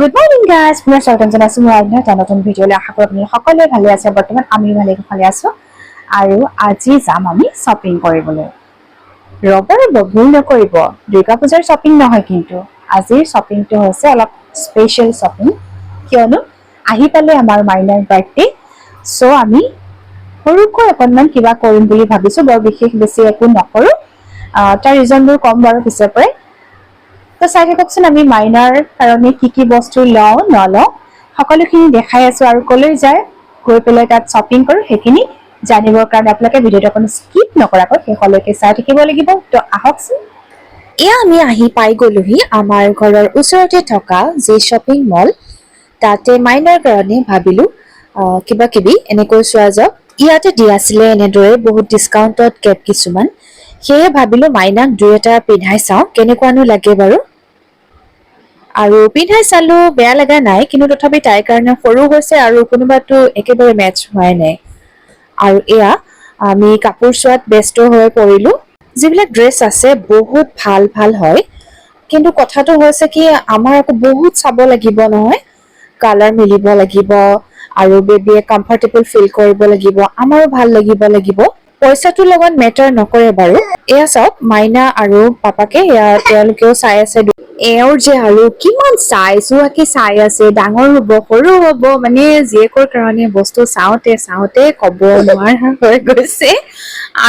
Good morning guys, পুনৰ স্বাগতম জনাইছো মই এটা নতুন ভিডিঅ'লৈ। আশা কৰোঁ আপুনি সকলোৱে ভালে আছে। বৰ্তমান আমি ভালে আছো আৰু আজি যাম আমি শ্বপিং কৰিবলৈ। ৰ'বৰ ভুল নকৰিব, দুৰ্গা পূজাৰ শ্বপিং নহয়, কিন্তু আজিৰ শ্বপিংটো হৈছে অলপ স্পেচিয়েল শ্বপিং, কিয়নো আহি পালে আমাৰ মাইনাৰ বাৰ্থডে। চ' আমি সৰুকৈ অকণমান কিবা কৰিম বুলি ভাবিছো, বৰ বিশেষ বেছি একো নকৰোঁ। তাৰ ৰিজনবোৰ ক'ম বাৰু পিছৰ পৰাই। তো চাই থাককচোন আমি মাইনাৰ কাৰণে কি বস্তু লওঁ নলওঁ সকলোখিনি দেখাই আছো, আৰু কলৈ যায় গৈ পেলাই তাত শ্বপিং কৰোঁ সেইখিনি জানিবৰ কাৰণে আপোনালোকে ভিডিঅ'টো অকণ স্কিপ নকৰাকৈ শেষলৈকে চাই থাকিব লাগিব। তো আহকচোন। এয়া আমি আহি পাই গ'লোহি আমাৰ ঘৰৰ ওচৰতে থকা যি শ্বপিং মল, তাতে মাইনাৰ কাৰণে ভাবিলো কিবা কিবি এনেকৈ চোৱা যাওক। ইয়াতে দি আছিলে এনেদৰে বহুত ডিছকাউণ্টত কেপ কিছুমান, সেয়ে ভাবিলো মাইনাক দুই এটা পিন্ধাই চাওঁ কেনেকুৱানো লাগে বাৰু। আৰু পিন্ধাই চালো, বেয়া লগা নাই, কিন্তু তথাপি তাইৰ কাৰণে সৰু হৈছে আৰু কোনোবাটো একেবাৰে মেটচ হোৱাই নাই। আৰু এয়া আমি কাপোৰ চোৱাত ব্যস্ত হৈ পৰিলো। যিবিলাক ড্ৰেছ আছে বহুত ভাল ভাল হয়, কিন্তু কথাটো হৈছে কি আমাৰ আকৌ বহুত চাব লাগিব নহয়, কালাৰ মিলিব লাগিব আৰু বেবীয়ে কমফৰ্টেবল ফিল কৰিব লাগিব, আমাৰো ভাল লাগিব। পইচাটোৰ লগত মেটাৰ নকৰে বাৰু। এয়া চাওক, মাইনা আৰু পাপাকে এয়া তেওঁলোকেও চাই আছে। এওঁৰ যে আৰু কিমান চাই আছে, ডাঙৰ হব সৰু হব, মানে জীয়েকৰ কাৰণে বস্তু চাওঁতে কব নোৱাৰা হৈ গৈছে।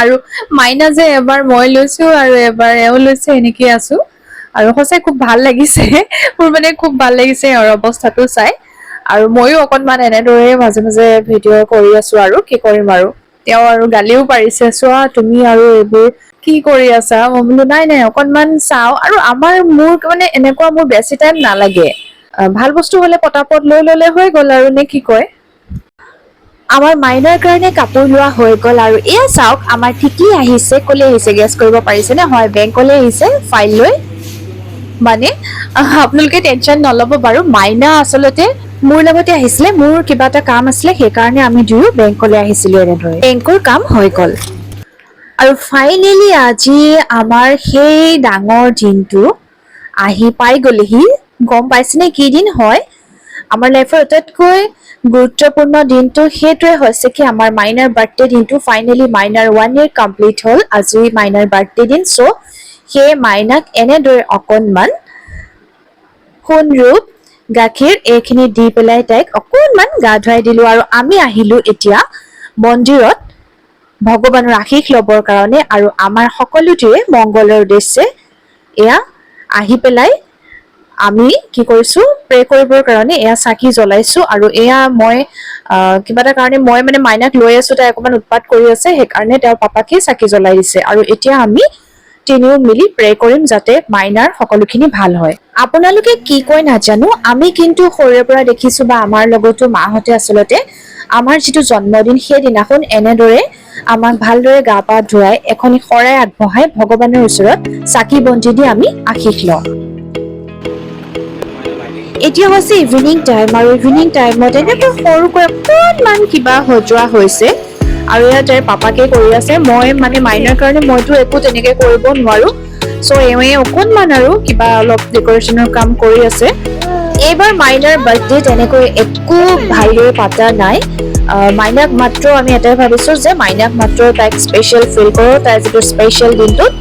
আৰু মাইনা যে এবাৰ মই লৈছো আৰু এবাৰ এওঁ লৈছে, এনেকে আছো। আৰু সঁচাই খুব ভাল লাগিছে, মোৰ মানে খুব ভাল লাগিছে এওঁৰ অৱস্থাটো চাই। আৰু ময়ো অকনমান এনেদৰে মাজে মাজে ভিডিঅ' কৰি আছো, আৰু কি কৰিম আৰু। তেওঁ আৰু গালিও পাৰিছে, চোৱা তুমি আৰু এইবোৰ কি কৰি আছা। মই বোলো নাই অকনমান চাও, আৰু মোৰ মানে এনেকুৱা, মোৰ বেছি টাইম নালাগে। ভাল বস্তু হলে পটাপট লৈ ললে হৈ গল, আৰু নে কি কয়। আমাৰ মাইনাৰ কাৰণে কাপোৰ লোৱা হৈ গল, আৰু এয়া চাওক আমাৰ ঠিকি আহিছে। কলে আহিছে গেছ কৰিব পাৰিছে নে? হয়, বেংকলৈ আহিছে ফাইল লৈ। মানে আপোনালোকে টেনচন নলব বাৰু, মাইনা আচলতে মোৰ লগতে আহিছিলে, মোৰ কিবা এটা কাম আছিলে, সেইকাৰণে আমি দুয়ো বেংকলৈ আহিছিলো। এনেদৰে বেংকৰ কাম হৈ গল। আৰু ফাইনেলি আজি আমাৰ সেই ডাঙৰ দিনটো আহি পাই গলেহি। গম পাইছেনে কি দিন হয়? আমাৰ লাইফৰ আটাইতকৈ গুৰুত্বপূৰ্ণ দিনটো সেইটোৱে হৈছে কি আমাৰ মাইনাৰ বাৰ্থডে দিনটো। ফাইনেলি মাইনাৰ 1 year কমপ্লিট হল, আজি মাইনাৰ বাৰ্থডে দিন। চ' সেই মাইনাক এনেদৰে অকনমান সোণৰূপ, গাখীৰ এইখিনি দি পেলাই তাইক অকনমান গা ধুৱাই দিলো। আৰু আমি আহিলো এতিয়া মন্দিৰত ভগৱানৰ আশীষ লবৰ কাৰণে, আৰু আমাৰ সকলোটিৰে মংগলৰ উদ্দেশ্যে। এয়া আহি পেলাই আমি কি কৰিছো, প্ৰে কৰিবৰ কাৰণে এয়া চাকি জ্বলাইছো। আৰু এয়া মই কিবা এটা কাৰণে মই মানে মাইনাক লৈ আছো, তাই অকমান উৎপাত কৰি আছে, সেইকাৰণে তেওঁৰ পাপাকে চাকি জ্বলাই দিছে। আৰু এতিয়া আমি তিনিও মিলি প্ৰে কৰিম যাতে মাইনাৰ সকলোখিনি ভাল হয়। আপোনালোকে কি কয় নাজানো, আমি কিন্তু সৰুৰে পৰা দেখিছো, বা আমাৰ লগতো মাহঁতে আচলতে আমাৰ যিটো জন্মদিন সেইদিনাখন এনেদৰে আমাক ভালদৰে গা পা ধুৱাই এখন শৰাই আগবঢ়াই ভগৱানৰ ওচৰত চাকি বন্তি দি আমি আশীষ লওঁ। এতিয়া হৈছে ইভিনিং টাইম, আৰু ইভিনিং টাইমত এনেকৈ সৰুকৈ অকণমান কিবা সজোৱা হৈছে, আৰু এয়া তাইৰ পাপাকে কৰি আছে। মই মানে মাইনাৰ কাৰণে মইতো একো তেনেকে কৰিব নোৱাৰো, চ' এওঁৱে অকণমান আৰু কিবা অলপ ডেকৰেশ্যনৰ কাম কৰি আছে। এইবাৰ মাইনাৰ বাৰ্থডে তেনেকৈ একো ভালদৰে পাতা নাই। মাইনাক মাত্ৰ আমি এটাই ভাবিছো যে মাইনাক মাত্ৰ তাইক স্পেচিয়েল ফিল কৰো, তাইৰ যিটো স্পেচিয়েল দিনটোত।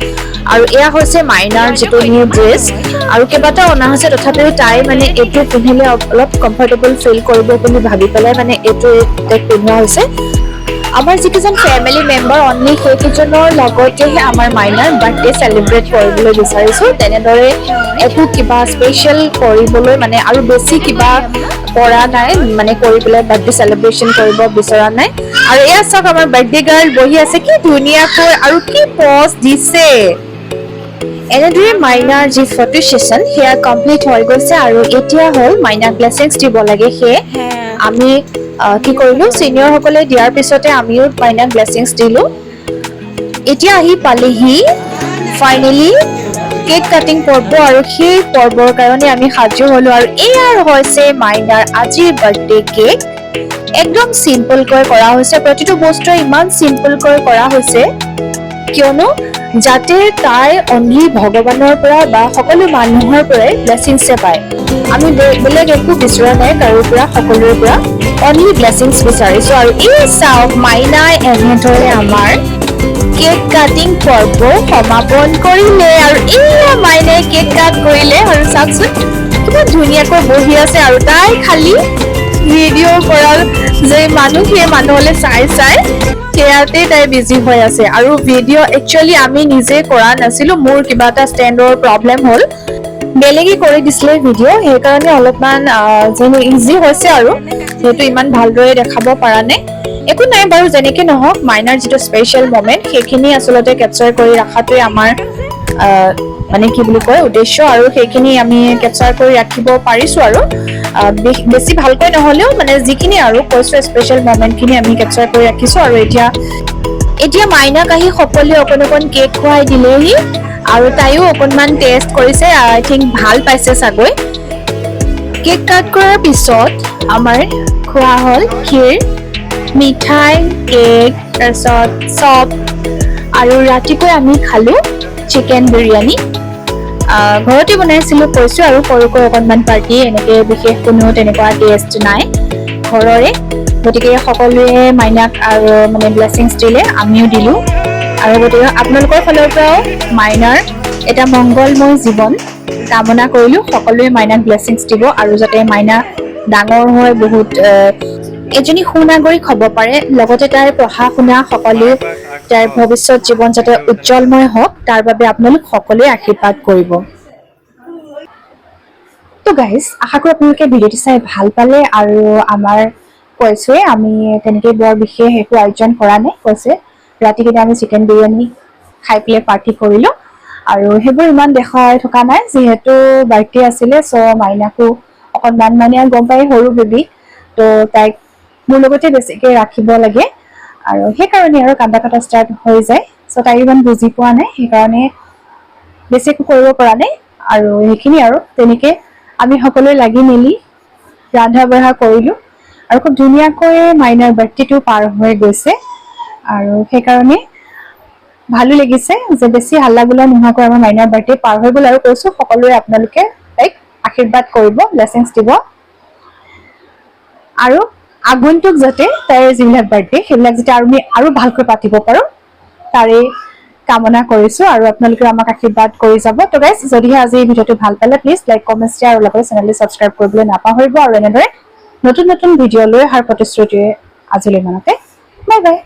আৰু এয়া হৈছে মাইনাৰ যিটো নিউ ড্ৰেছ, আৰু কেইবাটাও অনা হৈছে, তথাপিও তাই মানে এইটো পিন্ধিলে অলপ কমফৰ্টেবল ফিল কৰিব বুলি ভাবি পেলাই মানে এইটো তাইক পিন্ধোৱা হৈছে। আমাৰ যিকেইজন ফেমিলি মেম্বাৰ অনলি সেইকেইজনৰ লগতেহে আমাৰ মাইনাৰ বাৰ্থডে চেলিব্ৰেট কৰিবলৈ বিচাৰিছো। তেনেদৰে একো কিবা স্পেচিয়েল কৰিবলৈ মানে আৰু বেছি কিবা কৰা নাই, মানে কৰি পেলাই বাৰ্থডে চেলিব্ৰেশ্যন কৰিব বিচৰা নাই। আৰু এয়া চাওক, আমাৰ বাৰ্থডে গাৰ্ল বহি আছে, কি ধুনীয়াকৈ আৰু কি পজ দিছে। এনেদৰে মাইনাৰ যি ফটো ছেশ্যন সেয়া কমপ্লিট হৈ গৈছে, আৰু এতিয়া হ'ল মাইনাক ব্লেছিংছ দিব লাগে। সেয়ে আমি কি কৰিলো, চিনিয়ৰ সকলে দিয়াৰ পিছতে আমিও মাইনাক ব্লেছিংছ দিলো। এতিয়া আহি পালেহি ফাইনেলি কেক কাটিং পৰ্ব, আৰু সেই পৰ্বৰ কাৰণে আমি সাজু হলো। আৰু এয়াই হৈছে মাইনাৰ আজিৰ বাৰ্থডে কেক। একদম চিম্পলকৈ কৰা হৈছে, প্ৰতিটো বস্তুৱে ইমান চিম্পলকৈ কৰা হৈছে, কিয়নো যাতে তাই অনলি ভগৱানৰ পৰা বা সকলো মানুহৰ পৰাই ব্লেছিংছ পায়। আমি বেলেগ একো বিচৰা নাই কাৰোৰ পৰা, সকলোৰে পৰা অনলি ব্লেছিংছ বিচাৰিছোঁ। আৰু এই চাওক মাইনাই এনেদৰে আমাৰ কেক কাটিং পৰ্ব সমাপন কৰিলে। আৰু এয়া মাইনাই কেক কাট কৰিলে আৰু চাওকচোন কিমান ধুনীয়াকৈ বহি আছে। আৰু তাই খালি ভিডিঅ' কৰা যে মানুহ সেই মানুহলৈ চাই সেয়াতে তাই বিজি হৈ আছে। আৰু ভিডিঅ' একচুৱেলি আমি নিজে কৰা নাছিলোঁ, মোৰ কিবা এটা ষ্টেণ্ডৰ প্ৰব্লেম হ'ল, বেলেগে কৰি দিছিলে ভিডিঅ', সেইকাৰণে অলপমান যেনে ইজি হৈছে আৰু সেইটো ইমান ভালদৰে দেখাব পৰা নাই। একো নাই বাৰু, যেনেকৈ নহওক মাইনাৰ যিটো স্পেচিয়েল মমেণ্ট সেইখিনি আচলতে কেপচাৰ কৰি ৰখাটোৱে আমাৰ মানে কি বুলি কয় উদ্দেশ্য। আৰু সেইখিনি আমি কেপচাৰ কৰি ৰাখিব পাৰিছোঁ আৰু বেছি ভালকৈ নহ'লেও মানে যিখিনি আৰু কৈছোঁ স্পেচিয়েল মমেণ্টখিনি আমি কেপচাৰ কৰি ৰাখিছোঁ। আৰু এতিয়া মাইনাক আহি সকলোৱে অকণ অকণ কেক খুৱাই দিলেহি আৰু তাইও অকণমান টেষ্ট কৰিছে, আই থিংক ভাল পাইছে চাগৈ। কেক কাট কৰাৰ পিছত আমাৰ খোৱা হ'ল ক্ষীৰ, মিঠাই, কেক, তাৰপিছত চপ, আৰু ৰাতিকৈ আমি খালোঁ চিকেন বিৰিয়ানী। ঘৰতে বনাইছিলোঁ কৈছোঁ, আৰু সৰুকৈ অকণমান পাৰ্টি, এনেকৈ বিশেষ কোনো তেনেকুৱা টেষ্ট নাই ঘৰৰে। গতিকে সকলোৱে মাইনাক আৰু মানে ব্লেছিংছ দিলে, আমিও দিলোঁ। আৰু গতিকে আপোনালোকৰ ফালৰ পৰাও মাইনাৰ এটা মংগলময় জীৱন কামনা কৰিলোঁ। সকলোৱে মাইনাক ব্লেছিংছ দিব আৰু যাতে মাইনা ডাঙৰ হৈ বহুত এজনী সুনাগৰিক হ'ব পাৰে, লগতে তাইৰ পঢ়া শুনা সকলো তাইৰ ভৱিষ্যত জীৱন যাতে উজ্জ্বলময় হওক তাৰ বাবে আপোনালোক সকলোৱে আশীৰ্বাদ কৰিব। তো গাইজ, আশা কৰোঁ আপোনালোকে ভিডিঅ'টো চাই ভাল পালে। আৰু আমাৰ কৈছোৱে আমি তেনেকৈ বৰ বিশেষ একো আয়োজন কৰা নাই, কৈছে ৰাতিকেইটা আমি চিকেন বিৰিয়ানী খাই পেলাই পাৰ্টি কৰিলোঁ। আৰু সেইবোৰ ইমান দেখাই থকা নাই যিহেতু বাৰ্থডে আছিলে। চ' মাইনাকো অকণমান মানে গম পাই সৰু বেবী, তো তাইক মোৰ লগতে বেছিকৈ ৰাখিব লাগে আৰু সেইকাৰণে আৰু কান্দা কাটা ষ্টাৰ্ট হৈ যায়। চ' তাই ইমান বুজি পোৱা নাই, সেইকাৰণে বেছি একো কৰিব পৰা নাই। আৰু সেইখিনি আৰু তেনেকৈ আমি সকলোৱে লাগি মেলি ৰন্ধা বঢ়া কৰিলোঁ আৰু খুব ধুনীয়াকৈ মাইনাৰ বাৰ্থডেটো পাৰ হৈ গৈছে। আৰু সেইকাৰণে ভালো লাগিছে যে বেছি হাল্লা গোল্লা নোহোৱাকৈ আমাৰ মাইনাৰ বাৰ্থডে পাৰ হৈ গ'ল। আৰু কৈছোঁ সকলোৱে আপোনালোকে তাইক আশীৰ্বাদ কৰিব, ব্লেছিংছ দিব, আৰু আগন্তুক যাতে তাইৰ যিবিলাক বাৰ্থডে সেইবিলাক যাতে আমি আৰু ভালকৈ পাতিব পাৰোঁ তাৰে কামনা কৰিছোঁ। আৰু আপোনালোকে আমাক আশীৰ্বাদ কৰি যাব। তো গাইজ, যদিহে আজি এই ভিডিঅ'টো ভাল পালে প্লিজ লাইক, কমেণ্ট, শ্বেয়াৰ আৰু লগতে চেনেলটো ছাবস্ক্ৰাইব কৰিবলৈ নাপাহৰিব। আৰু এনেদৰে নতুন নতুন ভিডিঅ' লৈ অহাৰ প্ৰতিশ্ৰুতিৰে আজিলৈ ইমানতে, বাই বাই।